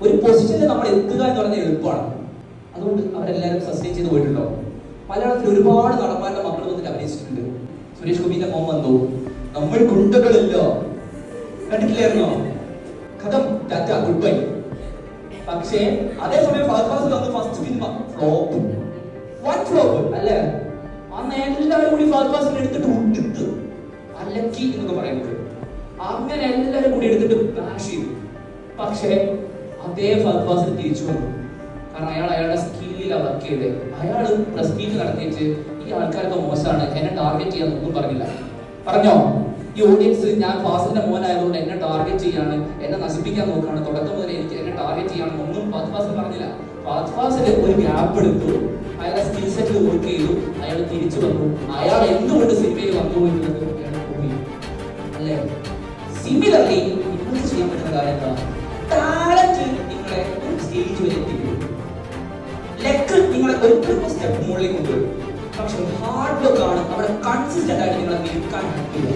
ഒരു പൊസിഷനിൽ നമ്മൾ എത്തുക എന്ന് പറയുന്നത് എളുപ്പമാണ്. അതുകൊണ്ട് അവരെല്ലാവരും സസ്റ്റെയിൻ ചെയ്ത് പോയിട്ടുണ്ടോ? മലയാളത്തിൽ ഒരുപാട് നടന്മാരുടെ മക്കൾ വന്നിട്ട് അഭിനയിച്ചിട്ടുണ്ട്. സുരേഷ് ഗോപിന്റെ മോൻ വന്നു, നമ്മൾ ഗുണ്ടകളല്ലോ, കണ്ടിട്ടില്ലായിരുന്നോ? കഥം ടാറ്റ ഗുഡ് ബൈ. പക്ഷേ അതേസമയം ഫഹദ് ഫാസിൽ വന്ന് first cinema flop, one flop അല്ലേ? അന്ന് എല്ലാവരും കൂടി ഫഹദ് ഫാസിൽ എടുത്തിട്ട് ഉടുത്ത് അലക്കി എന്നൊക്കെ പറയുന്നത്, അങ്ങനെ എല്ലാവരും കൂടി എടുത്തിട്ട് ബാഷ് ചെയ്തു. പക്ഷേ അതേ ഫഹദ് ഫാസിൽ തിരിച്ചു വന്നു. കാരണം അയാളുടെ സ്കില്ലിലാണ് വർക്ക് ചെയ്തത്. അയാൾ പ്രസ് മീറ്റ് നടത്തിയിട്ട് ഈ ആൾക്കാരൊക്കെ മോശമാണ്, എന്നെ ടാർഗറ്റ് ചെയ്യാൻ ഒന്നും പറഞ്ഞില്ല. പറഞ്ഞോ? ഈ ഓഡിയൻസ് ഞാൻ ഫാസിലിന്റെ മോനായതുകൊണ്ട് എന്നെ ടാർഗറ്റ് ചെയ്യാണ്, എന്നെ നശിപ്പിക്കാൻ നോക്കുകയാണ്, തുടക്കം മുതൽ എനിക്ക് എന്നെ ടാർഗറ്റ് ചെയ്യാണെന്ന് ഒന്നും ഫഹദ് ഫാസിൽ പറഞ്ഞില്ല. ഫഹദ് ഫാസിൽ ഒരു ഗ്യാപ്പ് എടുത്തു, അയാളുടെ സ്കിൽ സെറ്റിൽ വർക്ക് ചെയ്തു, അയാൾ തിരിച്ചു വന്നു. അയാൾ എന്തുകൊണ്ട് സിനിമയിൽ വന്നു എന്നത് അയാൾ പോയി അല്ലേ? സിമിലർലി നിങ്ങൾക്ക് ചെയ്യാൻ പറ്റുന്ന കാര്യം എന്താ? ടാലന്റ് നിങ്ങളെ ഒരു സ്റ്റേജ് വരെ എത്തിക്കും, ലക്ക് നിങ്ങളെ ഒരു സ്റ്റെപ്പ് മുകളിലേക്ക് കൊണ്ടുവരും. പക്ഷെ ഹാർഡ് വർക്ക് ആണ് അവിടെ കൺസിസ്റ്റന്റ് ആയിട്ട് നിങ്ങളെ നിൽക്കാൻ പറ്റില്ല.